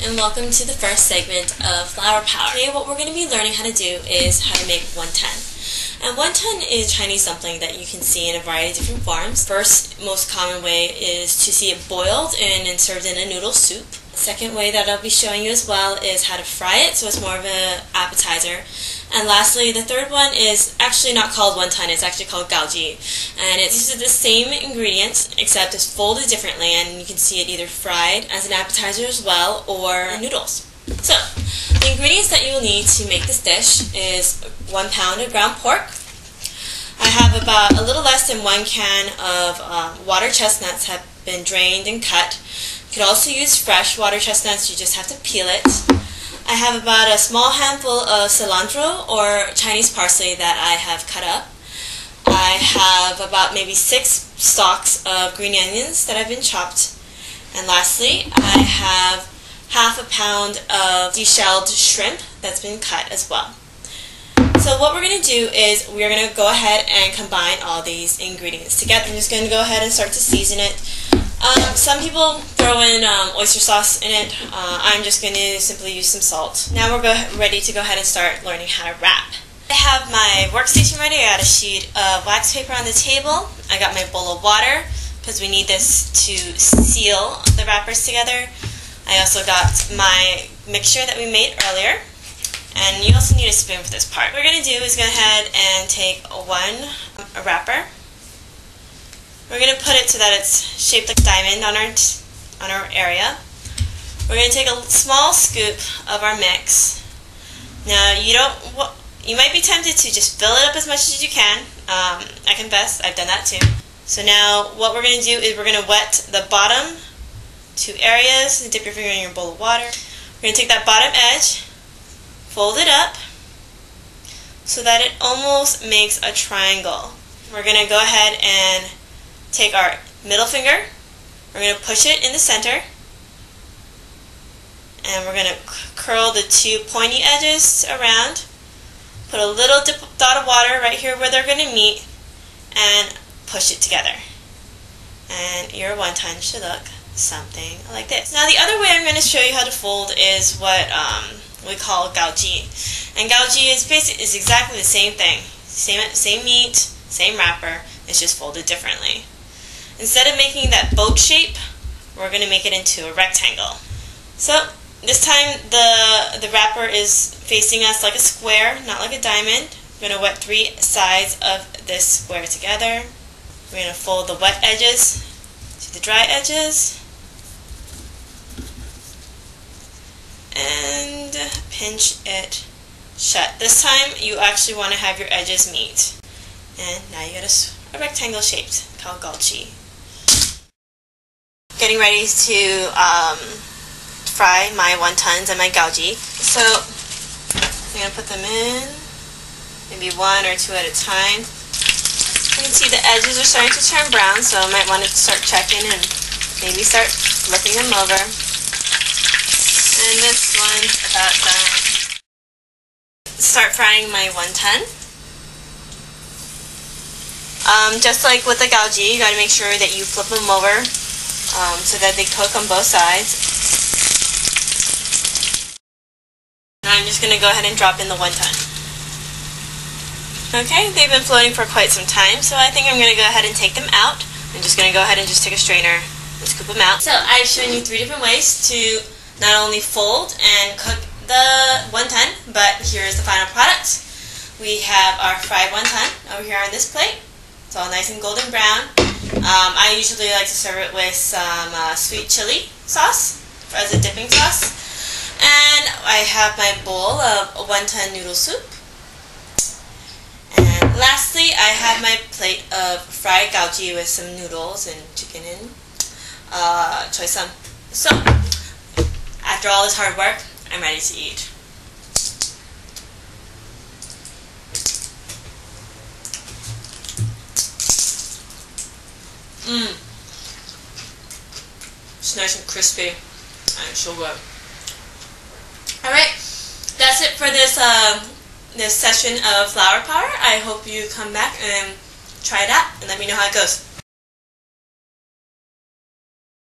and welcome to the first segment of Flower Power. Today what we're going to be learning how to do is how to make wonton. And wonton is Chinese dumpling that you can see in a variety of different forms. First, most common way is to see it boiled and then served in a noodle soup. Second way that I'll be showing you as well is how to fry it, so it's more of an appetizer. And lastly, the third one is actually not called wonton, it's actually called gaoji. And it uses the same ingredients, except it's folded differently, and you can see it either fried as an appetizer as well, or noodles. So, the ingredients that you will need to make this dish is 1 pound of ground pork. I have about a little less than 1 can of water chestnuts have been drained and cut. You could also use fresh water chestnuts, you just have to peel it. I have about a small handful of cilantro or Chinese parsley that I have cut up. I have about maybe 6 stalks of green onions that have been chopped. And lastly, I have half a pound of deshelled shrimp that's been cut as well. So what we're going to do is we're going to go ahead and combine all these ingredients together. I'm just going to go ahead and start to season it. Some people throw in oyster sauce in it. I'm just going to simply use some salt. Now we're ready to go ahead and start learning how to wrap. I have my workstation ready. I got a sheet of wax paper on the table. I got my bowl of water because we need this to seal the wrappers together. I also got my mixture that we made earlier. And you also need a spoon for this part. What we're going to do is go ahead and take a wrapper. We're going to put it so that it's shaped like a diamond on our area. We're going to take a small scoop of our mix. Now you might be tempted to just fill it up as much as you can. I confess, I've done that too. So now what we're going to do is we're going to wet the bottom 2 areas and dip your finger in your bowl of water. We're going to take that bottom edge, fold it up so that it almost makes a triangle. We're going to go ahead and take our middle finger, we're going to push it in the center, and we're going to curl the 2 pointy edges around, put a little dot of water right here where they're going to meet, and push it together. And your wonton should look something like this. Now the other way I'm going to show you how to fold is what we call gaoji. And gaoji is exactly the same thing. Same meat, same wrapper, it's just folded differently. Instead of making that boat shape, we're going to make it into a rectangle. So this time the wrapper is facing us like a square, not like a diamond. We're going to wet 3 sides of this square together. We're going to fold the wet edges to the dry edges. And pinch it shut. This time you actually want to have your edges meet. And now you got a rectangle shaped called gaoji. Getting ready to fry my wontons and my gaoji. So I'm going to put them in, maybe 1 or 2 at a time. You can see the edges are starting to turn brown, so I might want to start checking and maybe start flipping them over. And this one's about done. Start frying my wonton. Just like with the gaoji, you got to make sure that you flip them over so that they cook on both sides. Now I'm just going to go ahead and drop in the wonton. Okay, they've been floating for quite some time, so I think I'm going to go ahead and take them out. I'm just going to go ahead and just take a strainer and scoop them out. So I've shown you 3 different ways to not only fold and cook the wonton, but here's the final product. We have our fried wonton over here on this plate. It's all nice and golden brown. I usually like to serve it with some sweet chili sauce as a dipping sauce. And I have my bowl of wonton noodle soup. And lastly, I have my plate of fried gaoji with some noodles and chicken and choy sum. So, after all this hard work, I'm ready to eat. It's nice and crispy and so good. Alright, that's it for this session of Flower Power. I hope you come back and try it out and let me know how it goes.